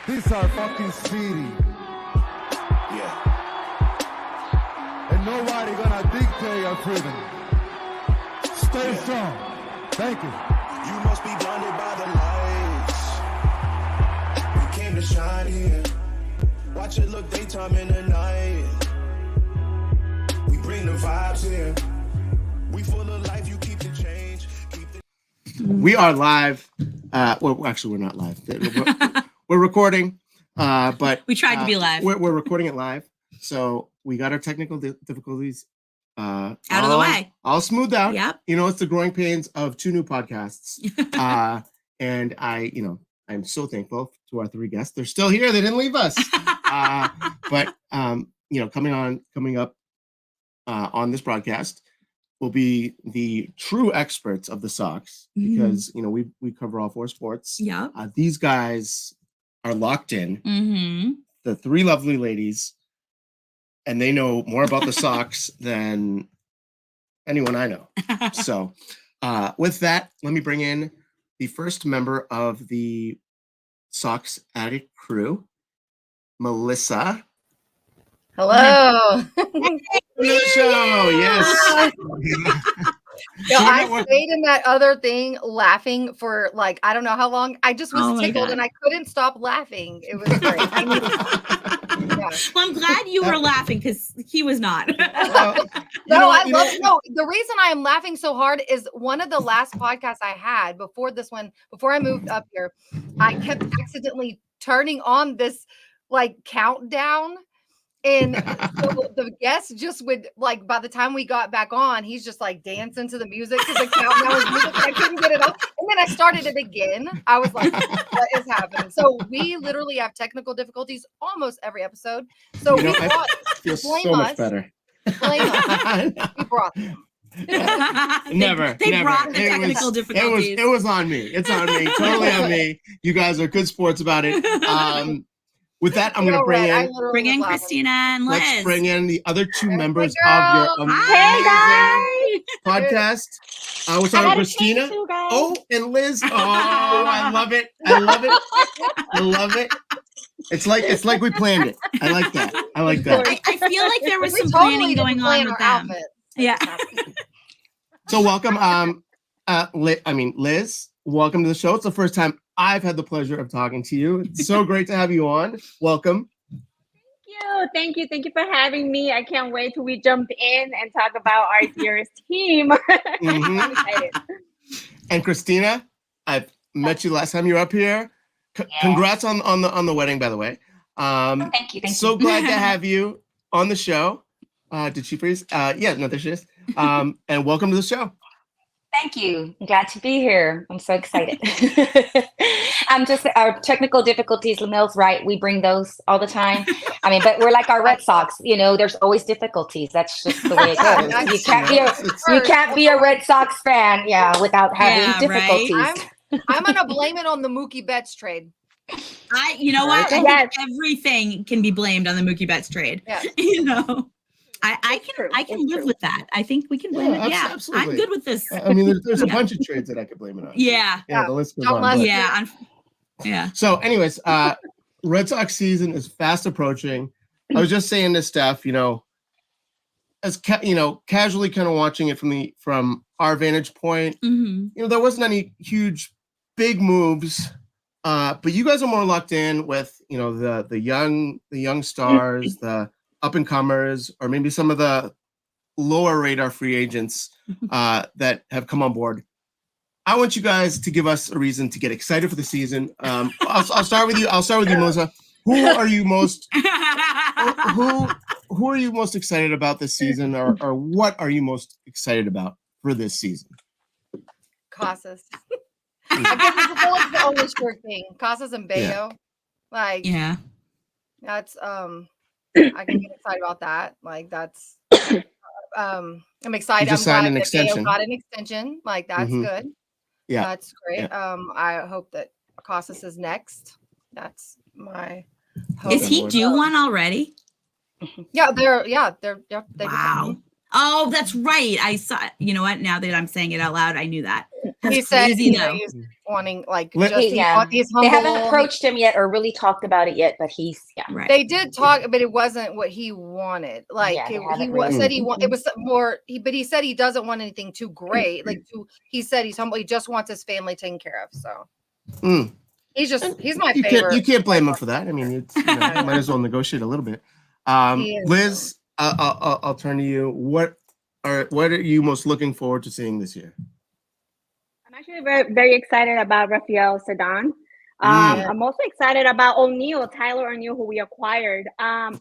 This our fucking city. Yeah. And nobody gonna dictate our freedom. Stay strong. Thank you. You must be blinded by the lights. We came to shine here. Watch it look daytime in the night. We bring the vibes here. We full of life, you keep the change. We are live. Well, actually, we're not live. We're recording, but we tried to be live. We're recording it live, so we got our technical difficulties out of the way, all smoothed out. Yep. You know, it's the growing pains of two new podcasts, and I'm so thankful to our three guests. They're still here. They didn't leave us. But coming up on this broadcast will be the true experts of the Sox, because we cover all four sports. Yeah. These guys are locked in. Mm-hmm. The three lovely ladies, and they know more about the Sox than anyone I know. So with that, let me bring in the first member of the Sox Addict crew, Melissa. Hello. The show, yes. I stayed in that other thing laughing for like I don't know how long. I just was tickled and I couldn't stop laughing. It was great. Well, I'm glad you were laughing because he was not. The reason I am laughing so hard is one of the last podcasts I had before this one, before I moved up here, I kept accidentally turning on this like countdown. And so the guest just would like, by the time we got back on, he's just like dancing to the music because the countdown was music. I couldn't get it off. And then I started it again. I was like, what is happening? So we literally have technical difficulties almost every episode. So I feel so much better. Blame us. We brought them. Never. Brought the technical difficulties. It was on me. It's on me. Totally on me. You guys are good sports about it. With that, I'm going to bring in Christina and Liz. Let's bring in the other two members of your amazing podcast. We're talking Christina. Oh, and Liz. Oh, I love it. I love it. It's like we planned it. I like that. I feel like there was some planning going on with them. Yeah. So welcome, Liz. Welcome to the show. It's the first time I've had the pleasure of talking to you. It's so great to have you on. Welcome. Thank you for having me. I can't wait till we jump in and talk about our dearest team. I'm excited. And Christina, I've met you last time you were up here. Congrats on the wedding, by the way. Thank you. So glad to have you on the show. Did she freeze? Yeah, no, there she is. And welcome to the show. Thank you. I'm glad to be here. I'm so excited. Our technical difficulties, Lamille's right. We bring those all the time. But we're like our Red Sox, there's always difficulties. That's just the way it goes. You can't be a Red Sox fan, without having difficulties. Right? I'm going to blame it on the Mookie Betts trade. You know what? I think everything can be blamed on the Mookie Betts trade. Yeah. I can live with that. I think we can blame it. Yeah, absolutely. I'm good with this. There's a bunch of trades that I could blame it on. Yeah. The list goes on. Yeah. So, anyways, Red Sox season is fast approaching. I was just saying to Steph, as casually kind of watching it from our vantage point. There wasn't any huge, big moves, but you guys are more locked in with the young stars, the up and comers, or maybe some of the lower radar free agents that have come on board. I want you guys to give us a reason to get excited for the season. I'll start with you. Melissa. Who are you most excited about this season, or what are you most excited about for this season? Casas. I guess the only sure thing. Casas and Bayo. That's I can get excited about that. Like that's I'm excited. You just signed an extension. Got an extension. Like that's good. Yeah. That's great. Yeah. I hope that Casas is next. That's my hope. Is he due one already? Yeah, they're wow. Oh, that's right. I saw, you know what? Now that I'm saying it out loud, I knew that. he said he's wanting like these They haven't approached him yet or really talked about it yet, but right. They did talk, but it wasn't what he wanted. Like he said it was more. But he said he doesn't want anything too great. Like he said he's humble. He just wants his family taken care of. So he's my favorite. You can't blame him for that. I mean, might as well negotiate a little bit. Liz, I'll turn to you. What are you most looking forward to seeing this year? I'm actually very, very excited about Rafael Cedon. I'm also excited about Tyler O'Neill, who we acquired. I've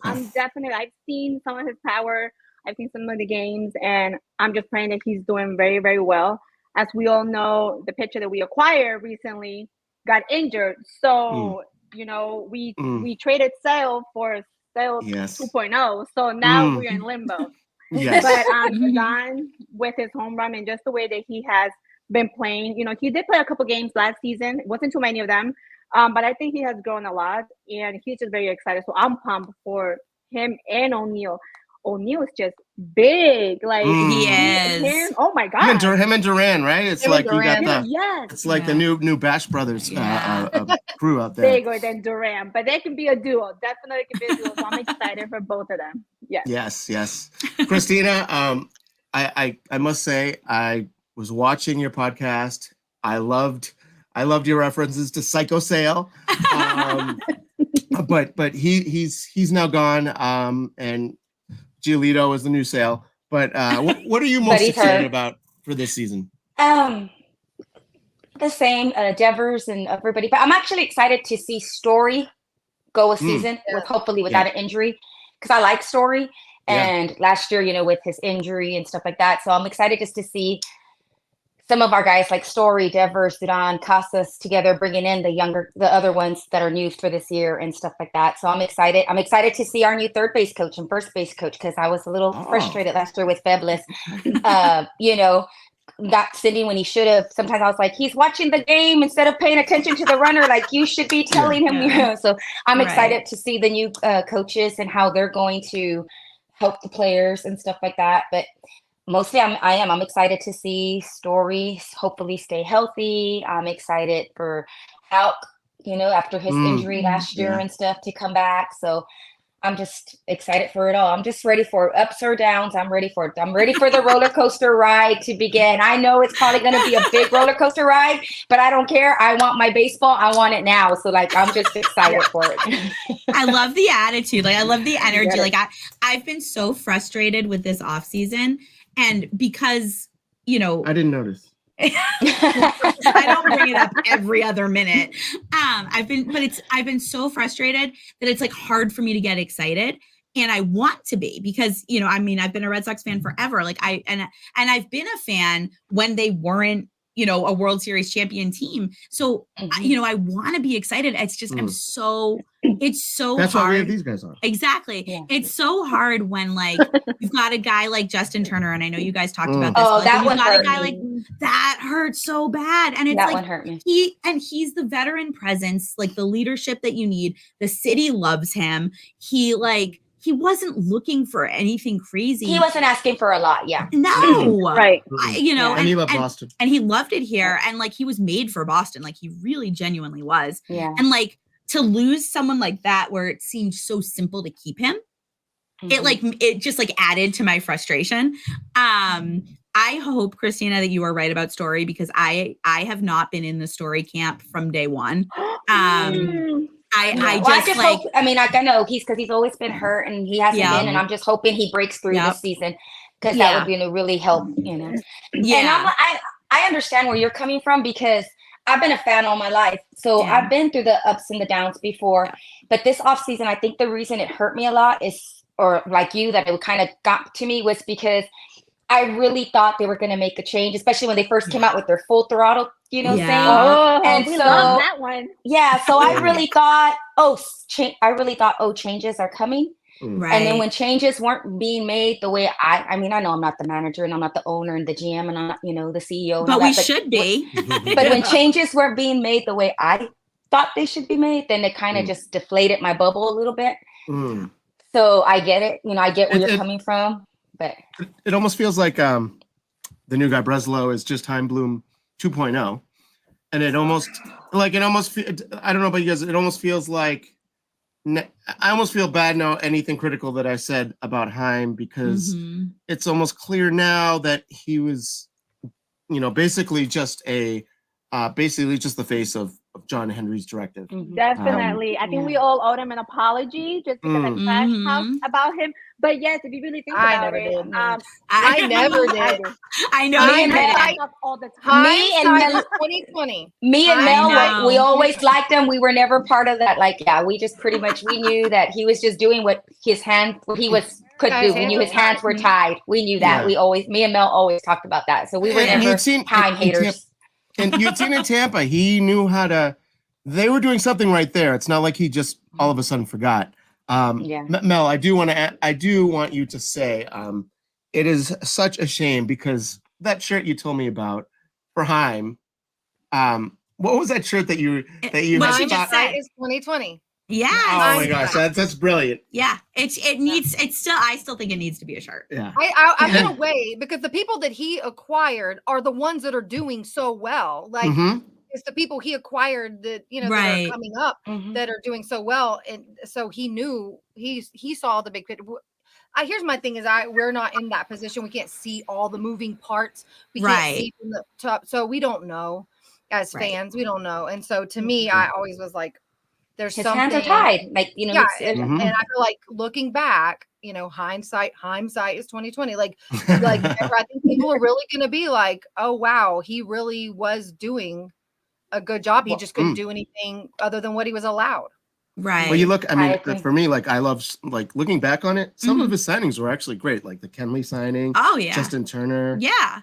seen some of his power. I've seen some of the games, and I'm just praying that he's doing very, very well. As we all know, the pitcher that we acquired recently got injured. So, we traded Sale for Sale 2.0. So now we're in limbo. Yes. But Don, with his home run and just the way that he has been playing, he did play a couple games last season. It wasn't too many of them. But I think he has grown a lot, and he's just very excited. So I'm pumped for him and O'Neill. O'Neill is just big, like he is. Oh my god! Him and Duran, right? It's like you got the It's like the new Bash Brothers crew out there. Bigger than Duran, but they can be a duo. Definitely can be a duo. So I'm excited for both of them. Yes. Christina, I must say I was watching your podcast. I loved your references to Psycho Sale, but he's now gone, and Giolito is the new Sale. But what are you most excited about for this season? The same, Devers and everybody. But I'm actually excited to see Story go a season hopefully without an injury, because I like Story. And last year, with his injury and stuff like that. So I'm excited just to see some of our guys like Story, Devers, Zidane, Casas together, bringing in the other ones that are new for this year and stuff like that. So I'm excited. I'm excited to see our new third base coach and first base coach, because I was a little frustrated last year with Febles. Not sitting when he should have. Sometimes I was like, he's watching the game instead of paying attention to the runner. Like, you should be telling him. So I'm excited to see the new coaches and how they're going to help the players and stuff like that. But mostly I'm excited to see Story hopefully stay healthy. I'm excited for Hulk, after his injury last year and stuff, to come back. So I'm just excited for it all. I'm just ready for ups or downs. I'm ready for it. I'm ready for the roller coaster ride to begin. I know it's probably going to be a big roller coaster ride, but I don't care. I want my baseball. I want it now. So I'm just excited for it. I love the attitude. I love the energy. I've been so frustrated with this off season, and because, I didn't notice. I don't bring it up every other minute. I've been so frustrated that it's hard for me to get excited, and I want to be, because I've been a Red Sox fan forever. And I've been a fan when they weren't a World Series champion team. So I want to be excited. It's just it's so that's hard. That's why these guys are. Exactly. Yeah. It's so hard when you've got a guy like Justin Turner, and I know you guys talked about this. That one hurt me. That hurts so bad. And it's that one hurt me. He's the veteran presence, the leadership that you need. The city loves him. He wasn't looking for anything crazy. He wasn't asking for a lot. Yeah. No. Right. And he loved Boston. And he loved it here. And he was made for Boston. He really genuinely was. Yeah. And to lose someone like that, where it seemed so simple to keep him, it just added to my frustration. I hope, Christina, that you are right about Story, because I have not been in the Story camp from day one. I just hope, I know because he's always been hurt and he hasn't been, and I'm just hoping he breaks through this season, because that would be to really help, Yeah. And I understand where you're coming from, because I've been a fan all my life. So I've been through the ups and the downs before, but this offseason, I think the reason it hurt me a lot that it kind of got to me, was because I really thought they were going to make a change, especially when they first came out with their full throttle, thing. And we love that one. Yeah. So I really thought, changes are coming. Right. And then when changes weren't being made the way I know I'm not the manager, and I'm not the owner and the GM, and I'm not, the CEO. But we should be. But when changes weren't being made the way I thought they should be made, then it kind of just deflated my bubble a little bit. So I get it. I get where you're coming from. But it almost feels like the new guy Breslow is just Heim Bloom 2.0, and it almost I don't know about you guys, it almost feels like I almost feel bad now anything critical that I said about Heim, because it's almost clear now that he was, basically just the face of John Henry's directive. Definitely. I think we all owe him an apology just because I trash talked about him. But yes, if you really think about it, I never did. I know. I talk all the time. Me and Mel, 2020. Me and Mel, we always liked him. We were never part of that. We just pretty much, we knew that he was just doing what he could do. We knew his hands were tied. We knew that. Me and Mel always talked about that. So we were never Heim haters. And you'd seen in Tampa, he knew they were doing something right there. It's not like he just all of a sudden forgot. Mel, I do want you to say, it is such a shame, because that shirt you told me about for Heim, what was that shirt that you What she just said is 2020. Yeah. Oh my gosh, that's brilliant. Yeah. I still think it needs to be a shirt. Yeah. I'm gonna wait, because the people that he acquired are the ones that are doing so well. It's the people he acquired that that are coming up that are doing so well, and so he knew he saw the big picture. Here's my thing: we're not in that position. We can't see all the moving parts. We can't see from the top, so we don't know. As fans, we don't know, and so to me, I always was like, "There's his something." hands are tied, and I feel like looking back, hindsight is 2020. I think people are really going to be like, "Oh wow, he really was doing a good job. He just couldn't do anything other than what he was allowed." Right. Well, you look, for me, I love, looking back on it, some of his signings were actually great, like the Kenley signing. Oh, yeah. Justin Turner. Yeah.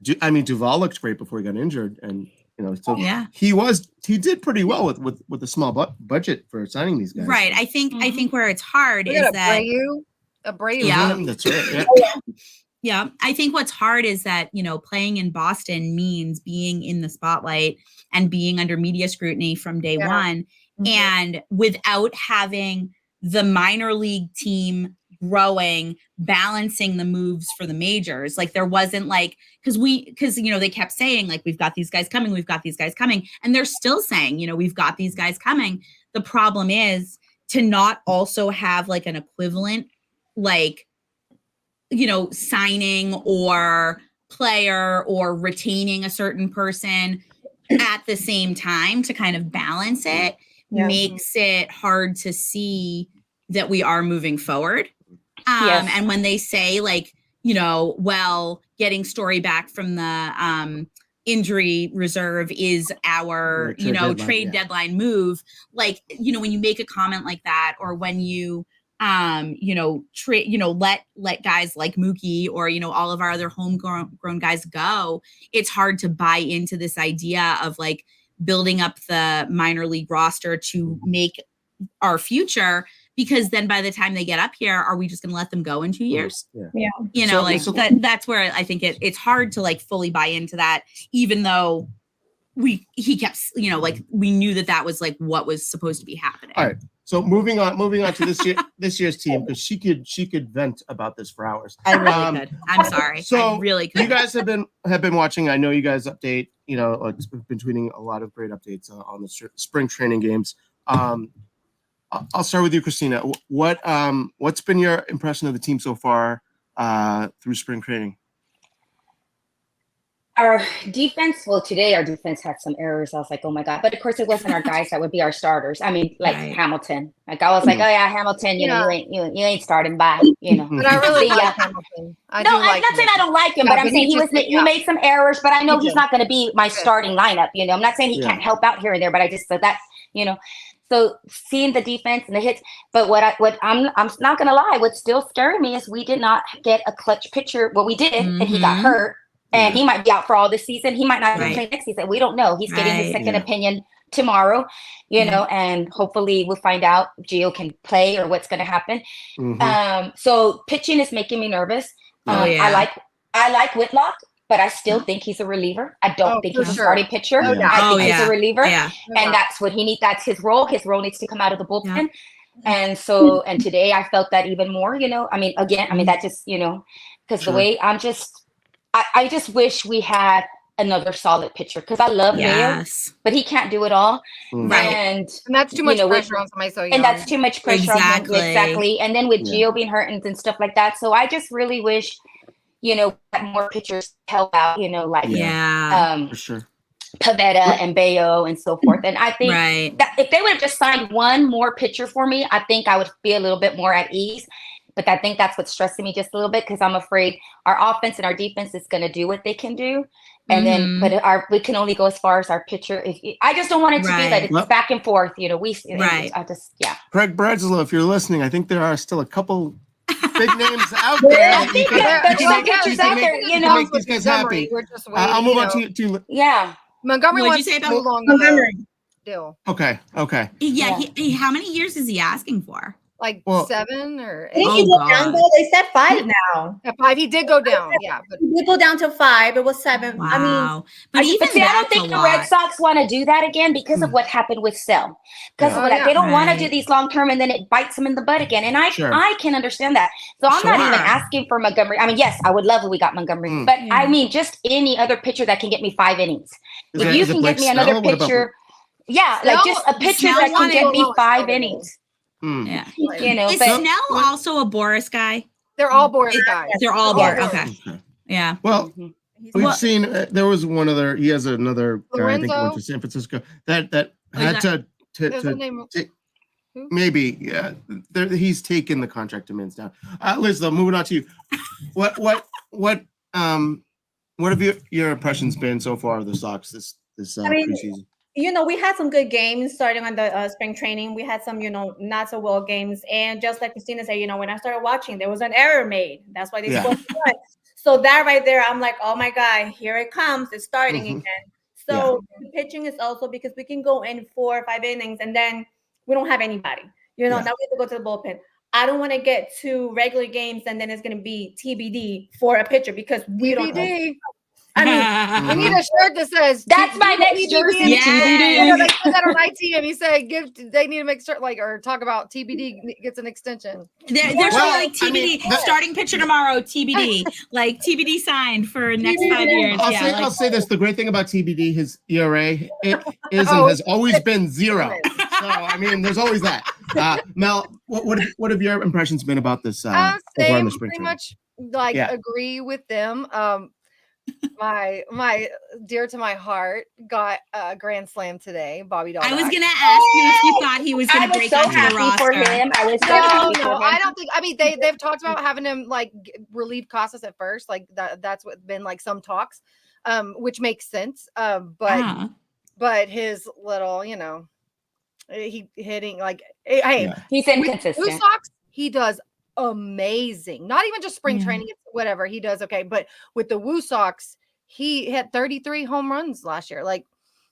Duvall looked great before he got injured. And, he did pretty well with a small budget for signing these guys. Right. I think where it's hard is that. Abreu. Yeah, that's right. Yeah. Yeah. I think what's hard is that, playing in Boston means being in the spotlight and being under media scrutiny from day one. And without having the minor league team growing, balancing the moves for the majors, there wasn't because they kept saying we've got these guys coming, and they're still saying, we've got these guys coming. The problem is to not also have an equivalent, signing or player or retaining a certain person at the same time to kind of balance it. Makes it hard to see that we are moving forward. And when they say getting Story back from the injury reserve is our, trade deadline move. When you make a comment like that, or when you, let guys like Mookie or, all of our other homegrown guys go, it's hard to buy into this idea of building up the minor league roster to make our future, because then by the time they get up here, are we just going to let them go in 2 years? Yeah. That's where I think it's hard to fully buy into that, even though he kept, we knew that was what was supposed to be happening. All right. So moving on to this year's team, because she could vent about this for hours. I really could. I'm sorry. So I really could. You guys have been watching. I know you guys update. Been tweeting a lot of great updates on the spring training games. I'll start with you, Christina. What's been your impression of the team so far through spring training? Our defense, today our defense had some errors. I was like, oh my God. But of course it wasn't our guys that would be our starters. I mean, Hamilton. I was like, oh yeah, Hamilton, you ain't starting by, But I really like Hamilton. I'm not saying I don't like him, but I'm saying he made some errors, but I know he's not going to be my starting lineup. I'm not saying he can't help out here and there, but I just said that, So seeing the defense and the hits, but I'm not going to lie, what's still scaring me is we did not get a clutch pitcher. Well, we did, and he got hurt. And he might be out for all this season. He might not even play next season. We don't know. He's getting his second opinion tomorrow, and hopefully we'll find out Gio can play or what's going to happen. So pitching is making me nervess. I like Whitlock, but I still think he's a reliever. I don't think he's a starting pitcher. I think he's a reliever. And that's what he needs. That's his role. His role needs to come out of the bullpen. And so, and today I felt that even more, that just, because the way I just wish we had another solid pitcher because I love Bayo, but he can't do it all. Right. And that's too much pressure on somebody so young. And that's too much pressure on him. Exactly. Exactly. And then with Gio being hurt and stuff like that. So I just really wish, that more pitchers help out, like for sure. Pavetta and Bayo and so forth. And I think that if they would have just signed one more pitcher for me, I think I would be a little bit more at ease. But I think that's what's stressing me just a little bit because I'm afraid our offense and our defense is going to do what they can do. And then, but we can only go as far as our pitcher. I just don't want it to be like it's back and forth. Craig Bradslow, if you're listening, I think there are still a couple big names out there. I think there's some pitchers out there, make these guys happy. We're just waiting, I'll move on to Montgomery. What'd you say about Montgomery? Deal. Okay. Yeah. How many years is he asking for? Like 7 or 8. Didn't he go down though? They said 5 now. At 5, he did go down. Yeah, but he did go down to 5. It was 7. Wow. I mean, but I don't think the Red Sox want to do that again because of what happened with Sell. Because of that, they don't want to do these long term, and then it bites them in the butt again. And I can understand that. So I'm not even asking for Montgomery. I mean, yes, I would love if we got Montgomery, but I mean, just any other pitcher that can get me 5 innings. If you can get me another pitcher, like just a pitcher that can get me 5 innings. Yeah, is Snell also a Boris guy? They're all Boris guys. They're all Boris. Okay. Yeah. Well, we've seen there was one other. He has another guy. I think he went to San Francisco that had to maybe he's taken the contract demands down. Liz, though, moving on to you. What have your impressions been so far of the Sox this preseason? We had some good games starting on the spring training. We had some, not so well games. And just like Christina said, when I started watching, there was an error made. That's why they scored. So that right there, I'm like, oh my God, here it comes. It's starting again. So the pitching is also because we can go in 4 or 5 innings and then we don't have anybody. Now we have to go to the bullpen. I don't want to get to regular games and then it's going to be TBD for a pitcher because we don't know. I mean, we need a shirt that says that's my next jersey. They said that on my team. He said they need to make sure or talk about TBD gets an extension. They're like TBD starting pitcher tomorrow. TBD like TBD signed for next 5 years. I'll say this: the great thing about TBD, his ERA has always been 0. So I mean, there's always that. Mel, what have your impressions been about this? Same, pretty much agree with them. My dear to my heart got a grand slam today, Bobby Dahl. I was gonna ask you if you thought he was gonna break onto the roster. For him. I was so happy for him. I don't think. I mean, they've talked about having him relieve Casas at first, that's what been some talks, which makes sense. But his little, he hitting he's inconsistent. Sox, he does amazing. Not even just spring training, whatever he does. Okay, but with the Woo Sox, he hit 33 home runs last year.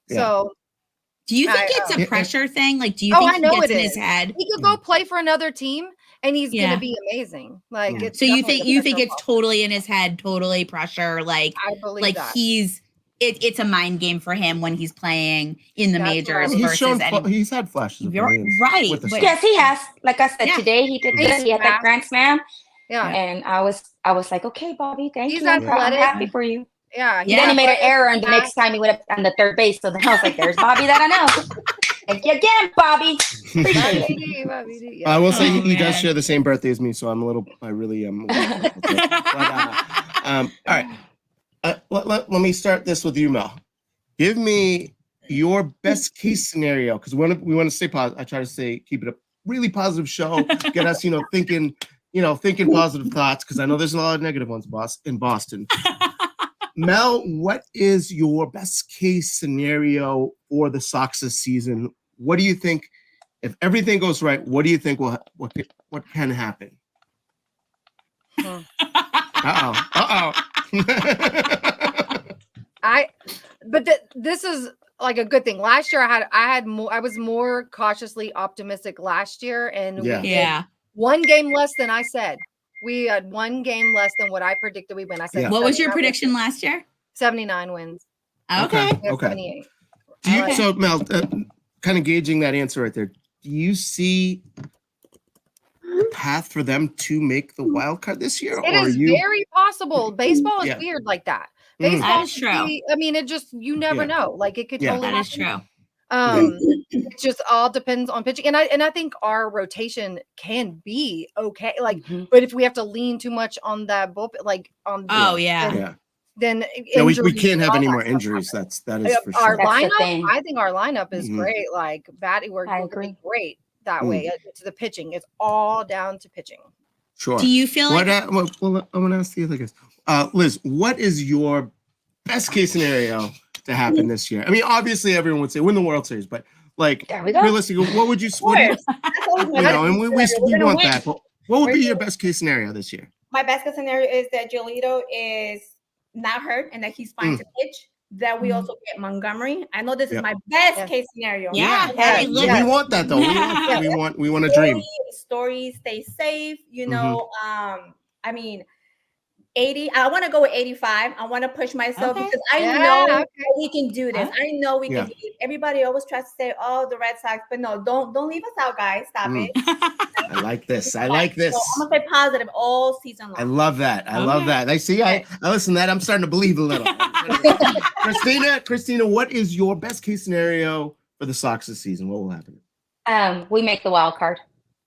So. Do you think it's a pressure thing? Do you think he gets in his head? He could go play for another team, and he's gonna be amazing. So you think it's totally in his head, totally pressure? I believe that. It's a mind game for him when he's playing in the majors. He's had flashes. Right. Yes, he has. Like I said, today he did good. He had that grand slam. Yeah. And I was like, okay, Bobby, thank you. I'm happy for you. Yeah. Then he made an error, and the next time he went up on the third base. So then I was like, there's Bobby that I know. Thank you again, Bobby. Appreciate it. I will say he does share the same birthday as me, so I really am. All right. Let me start this with you, Mel. Give me your best case scenario, because we want to stay positive. I try to keep it a really positive show, get us, thinking positive thoughts, because I know there's a lot of negative ones, in Boston. Mel, what is your best case scenario for the Sox this season? What do you think, if everything goes right, what do you think what can happen? This is a good thing. Last year I was more cautiously optimistic last year, and we had 1 game less than I said. We had 1 game less than what I predicted we win. I said, what was your prediction last year? 79 wins. Okay. 78. So Mel, kind of gauging that answer right there, do you see a path for them to make the wild card this year? It is very possible. Baseball is weird like that. Baseball is could true. be, I mean, it just, you never know. Like it could totally That is happen. true. It just all depends on pitching. And I think our rotation can be okay. Like, but if we have to lean too much on that bullpen, like on then we can't have any more injuries. That is for sure. Our lineup, I think our lineup is great. Like batting, we're great that way. To the pitching, it's all down to pitching. Sure. Do you feel like? Well, I want to ask you like this, Liz. What is your best case scenario to happen this year? I mean, obviously, everyone would say win the World Series, but like realistically, what would you? And we want that. But what would be your best case scenario this year? My best case scenario is that Giolito is not hurt and that he's fine to pitch. That we also get Montgomery. I know this is my best case scenario. We want that though. We want a dream. Story, stay safe. You know, I mean, 80. I want to go with 85. I want to push myself because I know we can do this. I know we can do it. Everybody always tries to say, "Oh, the Red Sox," but no, don't leave us out, guys. Stop it. I like this. So I'm gonna stay positive all season long. I love that. I love that. I see. I listen to that. I'm starting to believe a little. Christina, what is your best case scenario for the Sox this season? What will happen? We make the wild card.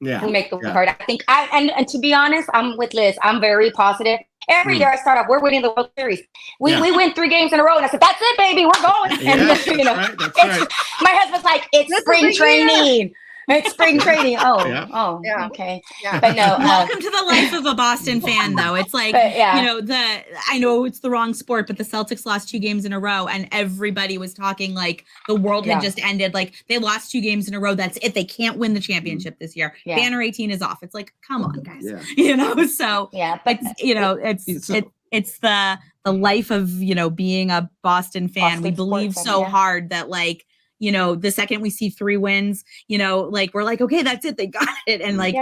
Yeah, we make the wild card. I think and to be honest, I'm with Liz. I'm very positive. Every year I start off, we're winning the World Series. We win 3 games in a row, and I said, "That's it, baby, we're going." And that's right. My husband's like, "It's spring training." It's spring training. Okay. Yeah. But no. Welcome to the life of a Boston fan, though. It's like, I know it's the wrong sport, but the Celtics lost 2 games in a row, and everybody was talking like the world had just ended. Like they lost 2 games in a row. That's it. They can't win the championship this year. Yeah. Banner 18 is off. It's like, come on, guys. Yeah. So but it's the life of being a Boston fan. Boston we believe so hard that like. The second we see 3 wins, like we're like, okay, that's it. They got it. And like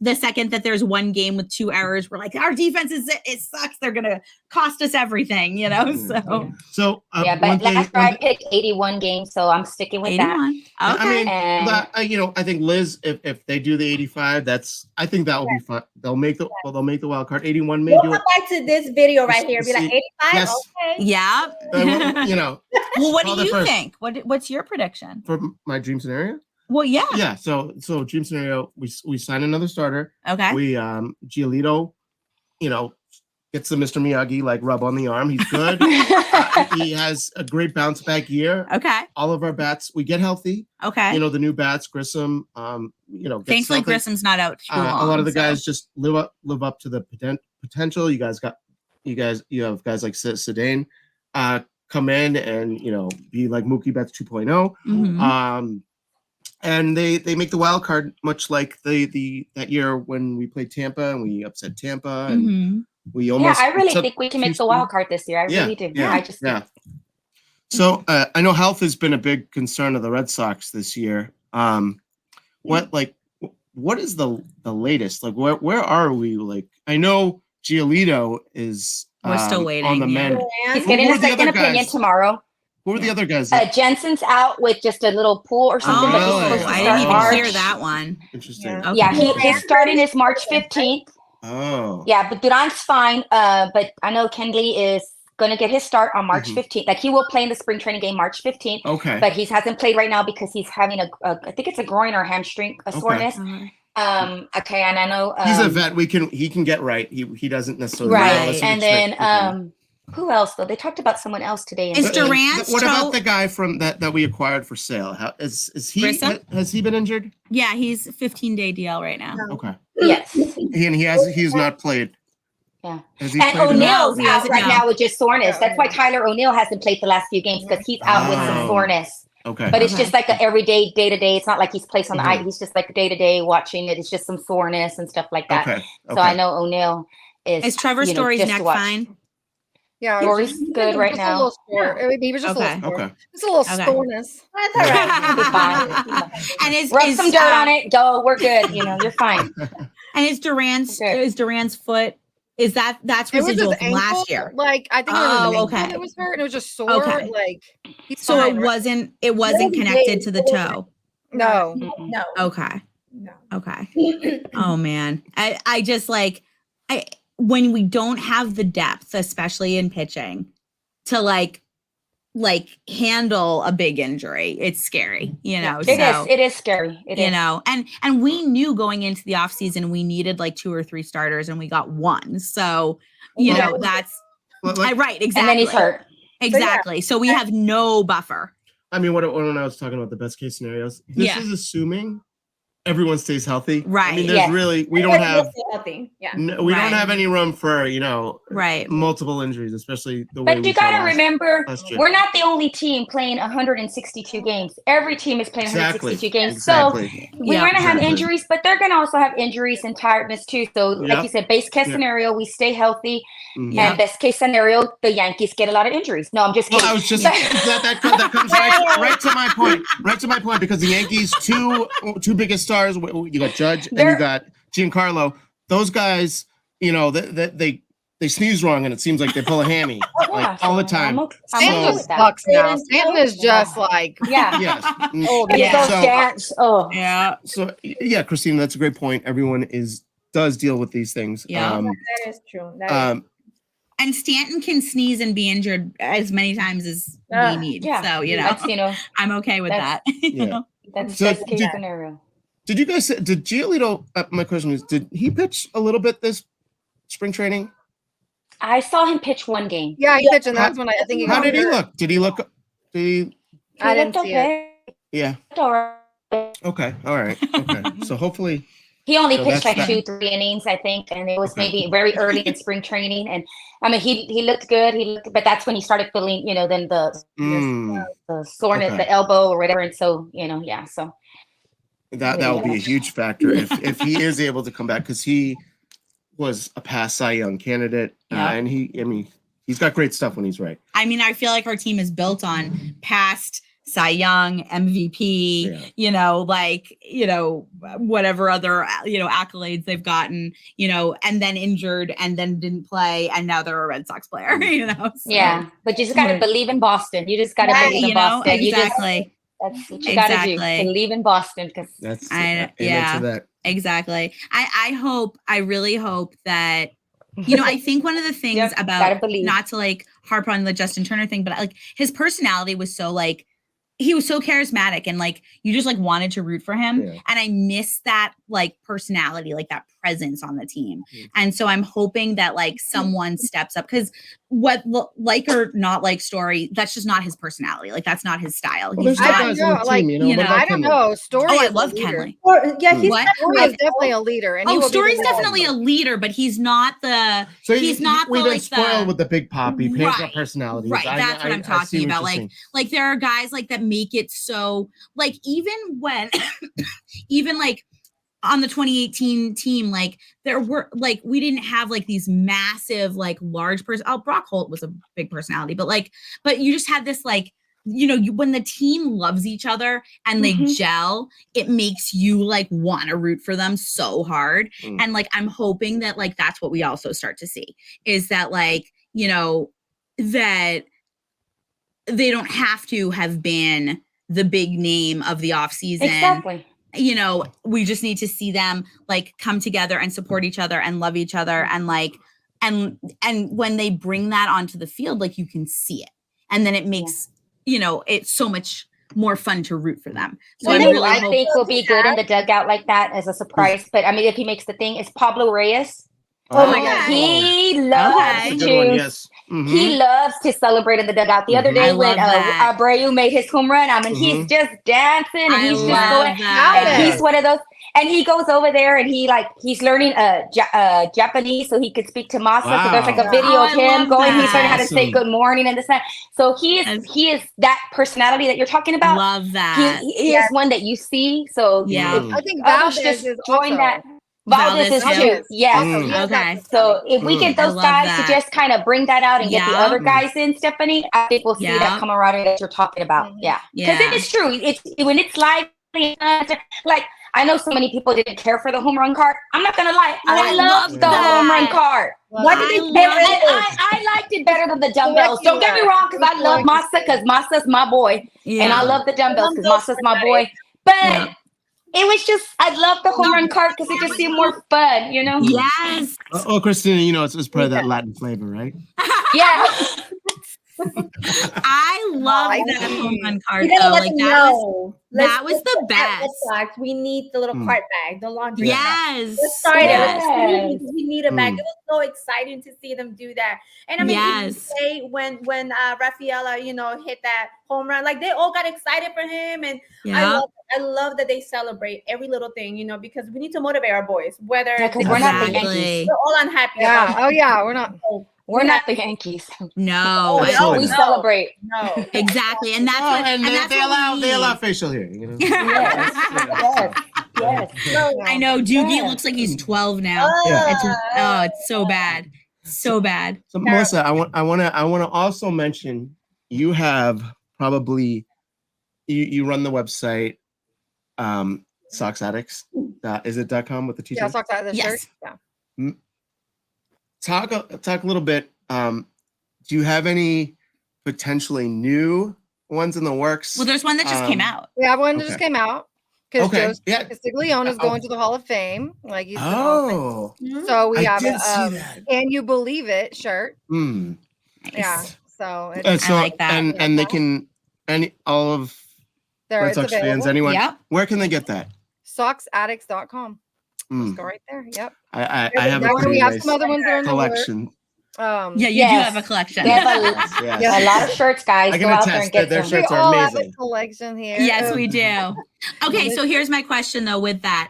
the second that there's 1 game with 2 errors, we're like, our defense it sucks. They're going to cost us everything, So but last year I picked 81 games, so I'm sticking with 81. That. Okay. I mean, I think Liz, if they do the 85, I think that will be fun. They'll make the wild card. 81 may we'll do come back to this video right here. Be like 85. Yes. Okay. Yeah. Well, what do you think? What's your prediction for my dream scenario? Well, yeah. Yeah. So dream scenario, we sign another starter. Okay. We Giolito, gets the Mr. Miyagi like rub on the arm. He's good. He has a great bounce back year. Okay. All of our bats, we get healthy. Okay. The new bats, Grissom. Thankfully, Grissom's not out too long. A lot of the guys just live up to the potential. You have guys like Sedane come in and be like Mookie Betts 2.0. Mm-hmm. And they make the wild card, much like that year when we played Tampa and we upset Tampa and we almost. I really think we can make the wild card this year. I really do. Yeah. So I know health has been a big concern of the Red Sox this year. What is the latest? Like where are we? Like I know Giolito is. We're still waiting on the mend. He's getting a second opinion tomorrow. Who were the other guys? Jensen's out with just a little pull or something. I didn't even hear that one. Interesting. Yeah, his starting is March 15th. Oh. Yeah, but Duran's fine. But I know Kenley is going to get his start on March 15th. Like he will play in the spring training game March 15th. Okay. But he hasn't played right now because he's having I think it's a groin or hamstring soreness. Okay, and I know he's a vet. He can get right. He doesn't necessarily and then who else though? They talked about someone else today. Is Durant? What about the guy from that we acquired for sale? Is he? Grissom? Has he been injured? Yeah, he's 15-day DL right now. Okay. Yes. He's not played. Yeah. And O'Neill's out right now with just soreness. That's why Tyler O'Neill hasn't played the last few games because he's out with some soreness. Okay. But it's just like an everyday, day-to-day. It's not like he's placed on the ice. He's just like day-to-day watching it. It's just some soreness and stuff like that. Okay. So I know O'Neill is Trevor Story's neck fine? Yeah, Story's good right now. He was just a little sore. Okay. It's a little soreness. That's all right. And rub some dirt on it. Go. We're good. You're fine. And is Duran's foot? Is that's residual from last year? Like I think it was hurt and it was just sore. Okay. Like so fine, it wasn't connected to the toe. No. Okay. No. Okay. Oh man. I just like when we don't have the depth, especially in pitching, to like handle a big injury, it's scary, you know. It is scary. You know, and we knew going into the offseason we needed like 2 or 3 starters, and we got 1. So, you know, that's right, exactly. And then he's hurt. Exactly. So we have no buffer. I mean, when I was talking about the best case scenarios, this is assuming everyone stays healthy. Right. I mean, there's really, we don't have, healthy. Yeah. we don't have any room for, you know, right, multiple injuries, especially the way. But you got to remember, we're not the only team playing 162 games. Every team is playing 162 games. Exactly. So we're going to have injuries, but they're going to also have injuries and tiredness too. So like you said, base case scenario, we stay healthy. And best case scenario, the Yankees get a lot of injuries. No, I'm just kidding. Well, I was just that comes right to my point. Right to my point, because the Yankees' two biggest stars, you got Judge and you got Giancarlo. Those guys, you know, they sneeze wrong and it seems like they pull a hammy all the time. Stanton just sucks now. Stanton is just like So Christina, that's a great point. Everyone does deal with these things. That is true. And Stanton can sneeze and be injured as many times as we need. So, you know, I'm okay with that. You know? That's best case scenario. Did you guys did Giolito, my question is, did he pitch a little bit this spring training? I saw him pitch 1 game. Yeah, he pitched, and that's when I think he How did he look? Did he look? I didn't see it. Yeah. Okay. All right. Okay. So hopefully. He only pitched like 2-3 innings, I think, and it was maybe very early in spring training. And I mean, he looked good. But that's when he started feeling, you know, then the soreness, the elbow or whatever. And so, you know, so that will be a huge factor if he is able to come back, because he was a past Cy Young candidate, and he's got great stuff when he's right. I mean, I feel like our team is built on past Cy Young, MVP, you know, like, you know, whatever other, you know, accolades they've gotten, you know, and then injured and then didn't play. And now they're a Red Sox player, you know? So. Yeah. But you just got to believe in Boston. You just got to believe in Boston. Exactly. That's what you got to do. Believe in Boston. Because exactly. I really hope that, you know, I think one of the things about, not to like harp on the Justin Turner thing, but like his personality was so like, he was so charismatic and like you just like wanted to root for him, and I miss that like personality, like that presence on the team. And so I'm hoping that like someone steps up, because what like or not like Story, that's just not his personality. Like that's not his style. Well, I don't know. Story. I love Kenley. Story is definitely a leader. And Story's definitely a leader, but he's not the. So he's not. We've been spoiled with the big poppy personality. Right, that's what I'm talking about. Like there are guys like that make it so like even when, even like. On the 2018 team, like there were like we didn't have like these massive like large person. Brock Holt was a big personality, but you just had this like, you know, when the team loves each other and they gel, it makes you like want to root for them so hard. And like I'm hoping that like that's what we also start to see, is that like, you know, that they don't have to have been the big name of the offseason. Exactly. You know, we just need to see them like come together and support each other and love each other. And like, and when they bring that onto the field, like you can see it. And then it makes, you know, it's so much more fun to root for them. So I think will be good in the dugout like that as a surprise. But I mean, if he makes the thing, it's Pablo Reyes. Oh my God. He loves to. He loves to celebrate in the dugout. The other day when Abreu made his home run, I mean, he's just dancing and he's just going. And he's one of those. And he goes over there and he's learning Japanese so he could speak to Masa. So there's like a video of him going. He's learning how to say good morning and this and that. So he is that personality that you're talking about. Love that. He is one that you see. So I think Valdez just join that. Valdez is too. Yes. Okay. So if we get those guys to just kind of bring that out and get the other guys in, Stephanie, I think we'll see that camaraderie that you're talking about. Yeah. Because it is true. It's when it's live, like I know so many people didn't care for the home run card. I'm not gonna lie. I love the home run card. I liked it better than the dumbbells. Don't get me wrong, because I love Masa, because Masa's my boy. And I love the dumbbells because Masa's my boy. But It was just, I love the home run cart because it just seemed more fun, you know? Yes. Oh, Christina, you know, it's probably that Latin flavor, right? Yeah. I love that home run card You gotta though. let Like them that know. was the at best. Red Sox, we need the little cart bag, the laundry bag. Yes. Let's start it. Yes. We need a bag. It was so exciting to see them do that. And I mean, Yes. even when Rafaela, you know, hit that home run, like they all got excited for him. And Yeah. I love that they celebrate every little thing, you know, because we need to motivate our boys. Whether Because we're not the Exactly. Yankees. we're all unhappy. Yeah. about Oh yeah. We're not. We're not the Yankees. No. Oh, no. We celebrate. no. Exactly. And that's Oh, what and that's they what we allow need. facial hair. You know? Yes. I know Doogie Yeah. looks like he's 12 now. Yeah. It's so bad. So bad. So Melissa, I want to also mention you have probably you run the website Sox Addicts. Is it .com with the T? Yeah. Sox out of the shirt. Yes. Yeah. Talk a little bit. Do you have any potentially new ones in the works? Well, there's one that just came out. We have one that Okay. just came out because Okay. Joe Yeah. Castiglione is going to the Hall of Fame. Like he's Oh, so we I have did a see that. "Can You Believe It" shirt. Hmm. Yeah. Nice. So it's And so, I like that. And they can all of there. Red It's Sox fans, available. anyone. Yep. Where can they get that? SoxAddicts.com. Hmm. Just go right there. Yep. I have a Now we pretty have nice some other ones that are in the works. collection. Yeah, you do Yes. have a collection. They have a, Yes. a lot of shirts, guys. I Go can out there and attest get that their them. shirts We are all have a amazing. collection here. Yes, we do. Okay, so here's my question though with that.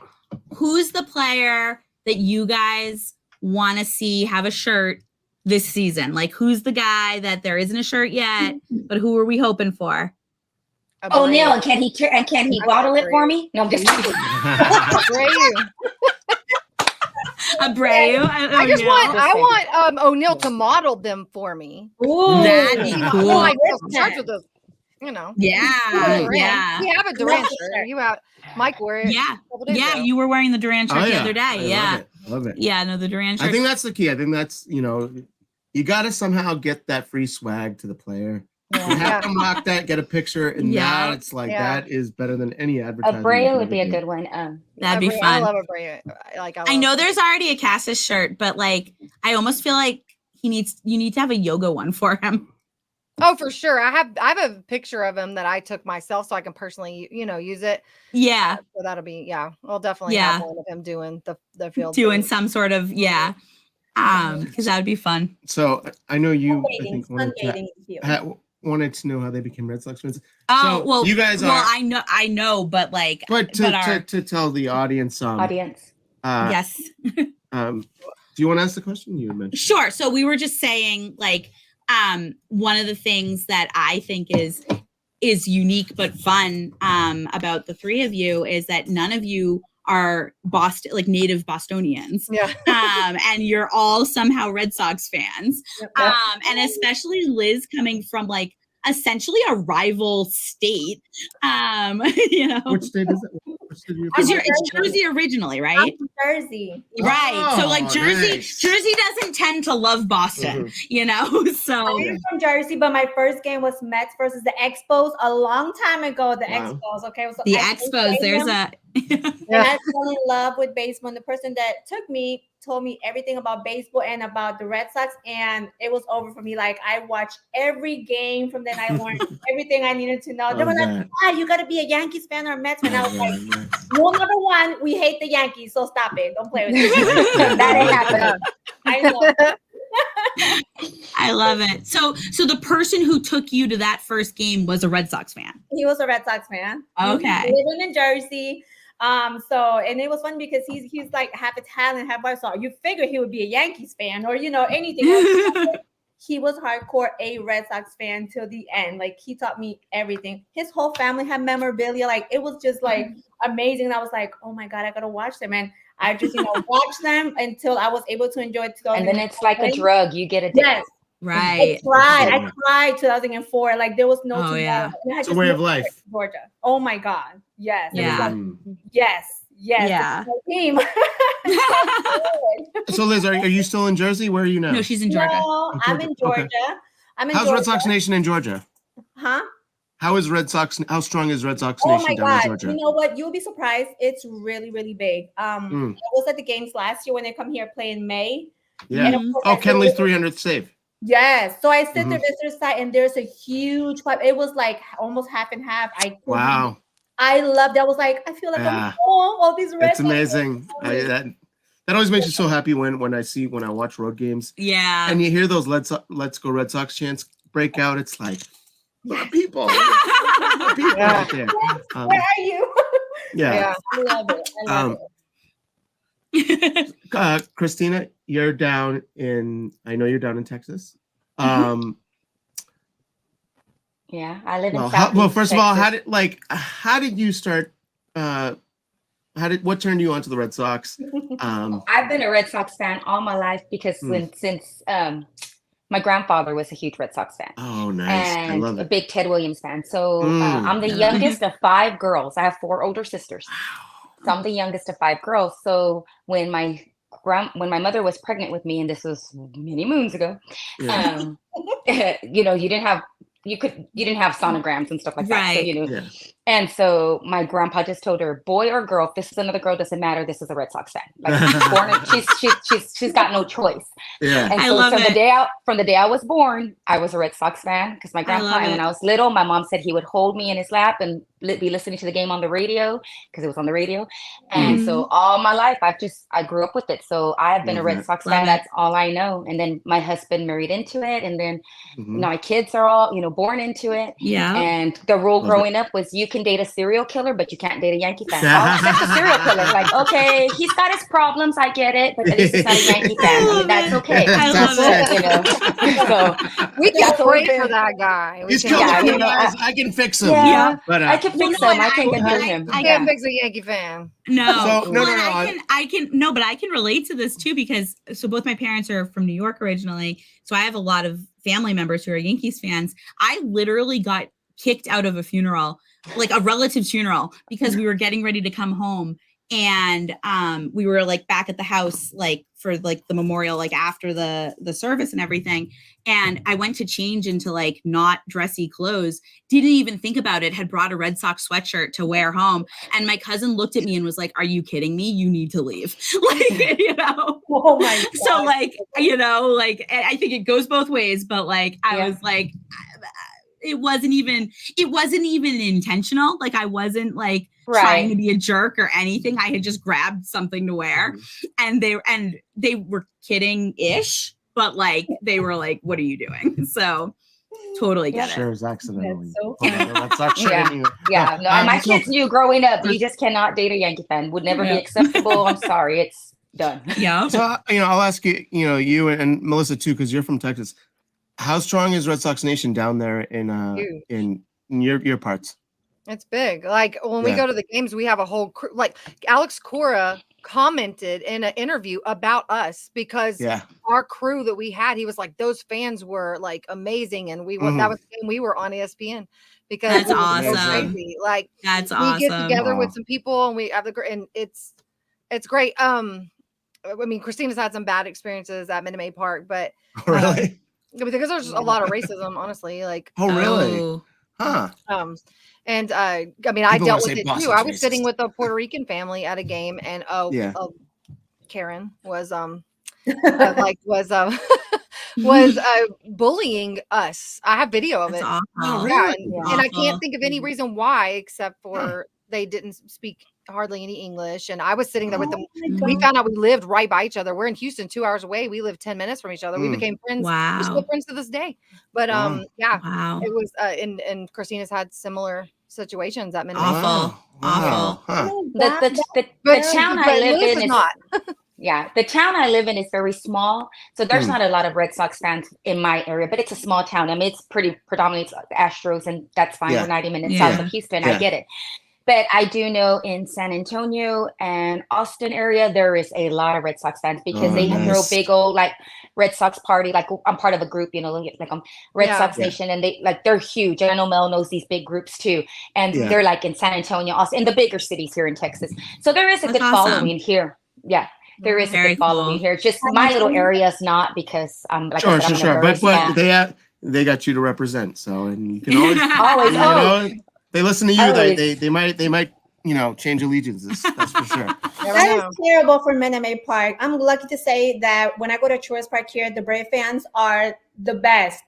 Who's the player that you guys want to see have a shirt this season? Like who's the guy that there isn't a shirt yet, but who are we hoping for? Oh, Neil, and can he bottle it for me? No, I'm just kidding. Abreu. Abreu? I want O'Neal to model them for me. That'd be cool. Oh, my starts with those, you know. Yeah, Durant. yeah. We have a Durant shirt. You have Mike wear it. Yeah, a couple days yeah. ago. You were wearing the Durant shirt Oh, the yeah. other day. I Yeah, love it. yeah. No, the Durant shirt. I think that's the key. I think that's, you got to somehow get that free swag to the player. You have to mock that, get a picture, and now it's like that is better than any advertisement. Abreu would be a good one. That'd be Abreu, fun. I love Abreu. I know there's already a Cassis shirt, but like I almost feel like you need to have a yoga one for him. Oh, for sure. I have a picture of him that I took myself, so I can personally, use it. Yeah. So that'll be I'll definitely have one of him doing the field. Doing some sort of because that would be fun. So I know you. Sunbathing, I think wanted to know how they became Red Sox fans. Oh, So well, you guys are. Well, I know, but like, But to tell the audience, yes. Do you want to ask the question you mentioned? Sure. So we were just saying, like, one of the things that I think is unique but fun about the three of you is that none of you are native Bostonians. Yeah. And you're all somehow Red Sox fans. Yep. And especially Liz coming from like essentially a rival state. Which state is it? Because it's Jersey originally, right? I'm from Jersey. Right. So like Oh, Jersey nice. doesn't tend to love Boston, So I'm from Jersey, but my first game was Mets versus the Expos a long time ago. The Wow. Expos, okay? So the I Expos, there's a And I fell in love with baseball. And the person that took me told me everything about baseball and about the Red Sox, and it was over for me. Like I watched every game from then. I learned everything I needed to know. They were like, you got to be a Yankees fan or a Mets fan. I was like, rule number one, we hate the Yankees, so stop it. Don't play with it. That ain't happening. I know. I love it. So the person who took you to that first game was a Red Sox fan. He was a Red Sox fan. Okay. Living in Jersey. And it was fun because he's like half Italian, half white. So you figure he would be a Yankees fan or anything else. He was hardcore a Red Sox fan till the end. Like he taught me everything. His whole family had memorabilia. Like it was just like amazing. And I was like, oh my God, I gotta watch them. And I just watched them until I was able to enjoy it. And then it's like a drug. You get addicted. Yes. Right. I cried 2004. Like there was no Oh, yeah. It's a way of life. Georgia. Oh my God. Yes. Yeah. Yes. Yeah. Team. So Liz, are you still in Jersey? Where are you now? No, she's in Georgia. No, I'm in Georgia. Okay. I'm in How's Georgia. Red Sox Nation in Georgia? Huh? How strong is Red Sox Oh Nation my down in God. Georgia? You know what? You'll be surprised. It's really, really big. I was at the games last year when they come here play in May. Yeah. And of course, Kenley's 300th save. Yes. So I sit there visitor side and there's a huge clap. It was like almost half and half. Wow. I loved it. I was like, I feel like I'm home. All these Red It's Sox amazing. That always makes me so happy when I watch road games. Yeah. And you hear those Let's Go Red Sox chants break out. It's like, more people. Out there. Where are you? Yeah. I love it. I love it. Christina, you're down in Texas. Yeah, I live in Southeast first of all, Texas. how did you start? What turned you on to the Red Sox? I've been a Red Sox fan all my life because since my grandfather was a huge Red Sox fan. Oh, nice. And I love it. a big Ted Williams fan. So I'm the youngest of 5 girls. I have 4 older sisters. So I'm the youngest of 5 girls. So when my mother was pregnant with me, and this was many moons ago, you didn't have sonograms and stuff like that. So, and so my grandpa just told her, boy or girl, if this is another girl, doesn't matter. This is a Red Sox fan. Like she's got no choice. Yeah. And so from the day I was born, I was a Red Sox fan because my grandpa, and when I was little, my mom said he would hold me in his lap and be listening to the game on the radio because it was on the radio. And so all my life, I grew up with it. So I have been a Red Sox fan. That's all I know. And then my husband married into it. And then my kids are all, born into it. Yeah. And the rule growing up was you can date a serial killer, but you can't date a Yankee fan. That's a serial killer. Like, okay, he's got his problems. I get it. But at least he's not a Yankee fan. I mean, that's okay. I love it. So we can pray for that guy. He's killed I can fix him. Yeah. But I can fix him. I can get through him. I can't fix a Yankee fan. No. I can relate to this too because both my parents are from New York originally. So I have a lot of family members who are Yankees fans. I literally got kicked out of a funeral, like a relative's funeral, because we were getting ready to come home. And we were like back at the house, like for like the memorial, like after the service and everything. And I went to change into like not dressy clothes, didn't even think about it, had brought a Red Sox sweatshirt to wear home. And my cousin looked at me and was like, are you kidding me? You need to leave. Like, Oh my God. So like, I think it goes both ways, but like, I was like, it wasn't even intentional. Like I wasn't like trying to be a jerk or anything. I had just grabbed something to wear and they were kidding-ish, but like, they were like, what are you doing? So totally get it. Sure, is accidentally. That's not sure. Yeah. No, my kids knew growing up, you just cannot date a Yankee fan. Would never be acceptable. I'm sorry. It's done. Yeah. So, I'll ask you, you and Melissa too, because you're from Texas. How strong is Red Sox Nation down there in your parts? It's big. Like when we go to the games, we have a whole crew. Like Alex Cora commented in an interview about us because our crew that we had, he was like, those fans were like amazing. And we were, that was the game we were on ESPN because that's awesome. So crazy. Like that's we awesome. get together with some people and we have and it's great. I mean, Christina's had some bad experiences at Minute Maid Park, but really? Because there's a lot of racism, honestly. Like, oh, really? Huh. And I mean, I dealt with it too. I was sitting with a Puerto Rican family at a game, and Karen was was bullying us. I have video of it. Awesome. Oh, really? And I can't think of any reason why except for they didn't speak hardly any English. And I was sitting there with them. We found out we lived right by each other. We're in Houston, 2 hours away. We lived 10 minutes from each other. We became friends. Wow. We're still friends to this day. But Wow. it was and Christina's had similar situations at Minute Maid. Awful. Huh. The town I live in is not. Yeah, the town I live in is very small, so there's not a lot of Red Sox fans in my area, but it's a small town. I mean, it's pretty predominantly Astros, and that's fine. We're 90 minutes south of Houston. I get it. But I do know in San Antonio and Austin area, there is a lot of Red Sox fans because they throw big old like Red Sox party. Like I'm part of a group, like Red Sox Nation, and they're huge. And I know Mel knows these big groups too. And they're like in San Antonio, Austin, in the bigger cities here in Texas. So there is a good following here. Yeah. There is a good following here. Just my little area is not because I'm like sure. But they got you to represent. So, and you can always, Always. you know, they listen to you. Always. They might, you know, change allegiances. That's for sure. That is terrible for Minute Maid Park. I'm lucky to say that when I go to Truist Park here, the Brave fans are the best.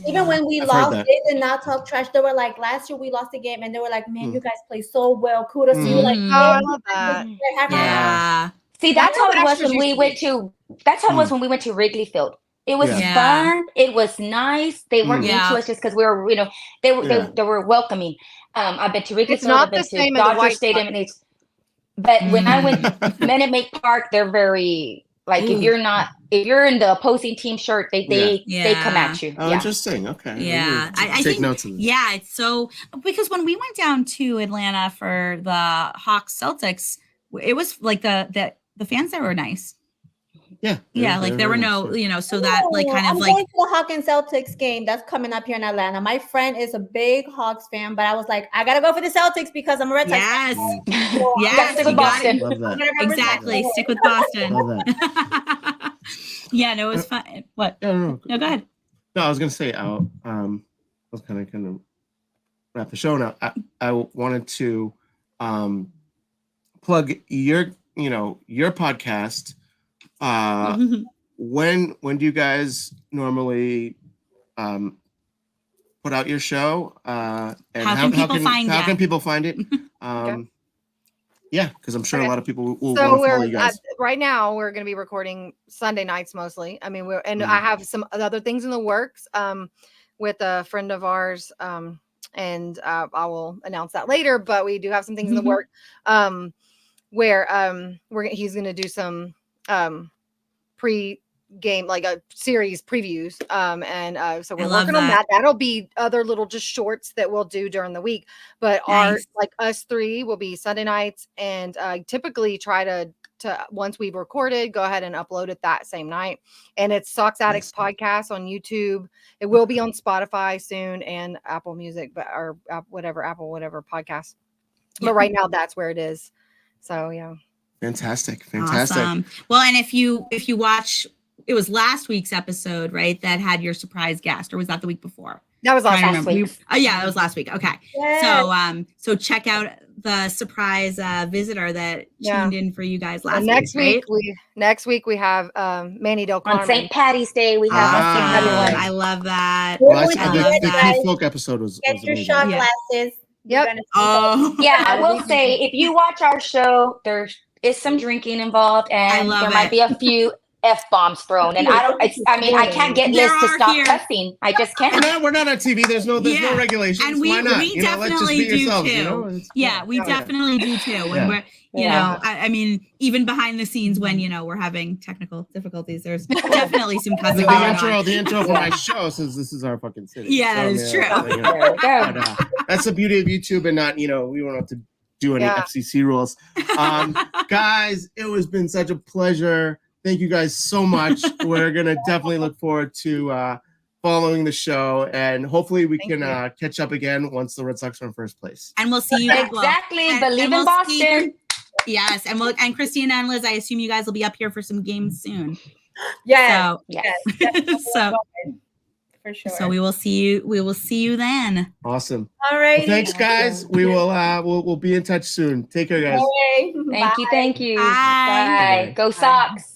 Even when we lost, they did not talk trash. They were like, last year we lost the game, and they were like, man, you guys play so well. Kudos to you. Like, I love that. Yeah. See, that's how it was when we went to. That's how it was when we went to Wrigley Field. It was fun. It was nice. They weren't mean to us just because we were, you know, they were welcoming. I've been to Wrigley Field. I've been to Dodger Stadium, and but when I went Minute Maid Park, they're very like if you're in the opposing team shirt, they come at you. Oh, interesting. Okay. Yeah, I take notes of this. Yeah, it's so because when we went down to Atlanta for the Hawks Celtics, it was like the fans there were nice. Yeah, like there were no, you know, so that like kind of I'm like going to the Hawks and Celtics game that's coming up here in Atlanta. My friend is a big Hawks fan, but I was like, I gotta go for the Celtics because I'm a Red Sox fan. So yes, stick with Boston. Exactly, stick with Boston. Yeah, no, it was fun. What? No, go ahead. No, I was gonna say, I was kind of wrap the show now. I wanted to plug your podcast. When do you guys normally put out your show? And how can people find it? Yeah, because I'm sure a lot of people will want to follow you guys. Right now we're going to be recording Sunday nights mostly. I mean, I have some other things in the works with a friend of ours, and I will announce that later. But we do have some things in the work where he's going to do some pre-game, like a series previews. So we're working on that. That'll be other little just shorts that we'll do during the week. But us three will be Sunday nights, and typically try to once we've recorded, go ahead and upload it that same night. And it's Sox Addicts Podcast on YouTube. It will be on Spotify soon and Apple Music, or whatever podcast. But right now that's where it is. So yeah. Fantastic. Awesome. Well, and if you watch, it was last week's episode, right? That had your surprise guest, or was that the week before? That was last week. Yeah, that was last week. Okay. Yes. So check out the surprise visitor that tuned in for you guys last week. Next week we have Manny Del Carmen. On St. Patty's Day, we have everyone. I love that. The Key Folk episode was Get your shot glasses. Yep. Yeah, I will say, if you watch our show, there is some drinking involved, and there might be a few F-bombs thrown. And I can't get Liz to stop cussing. I just can't. We're not on TV. There's no regulations. And we definitely do too. We definitely do too. When we're, I mean, even behind the scenes when, we're having technical difficulties, there's definitely some cussing going on. The intro for my show says this is our fucking city. Yeah, that is true. There we go. That's the beauty of YouTube, and not, we don't have to do any FCC rules. Guys, it has been such a pleasure. Thank you guys so much. We're going to definitely look forward to following the show, and hopefully we can catch up again once the Red Sox are in first place. And we'll see you. Exactly. Believe in Boston. Yes. And Christina and Liz, I assume you guys will be up here for some games soon. Yes. So for sure. So we will see you then. Awesome. All right. Well, thanks, guys. We will we'll be in touch soon. Take care, guys. Right. Thank you. Bye. Go Sox.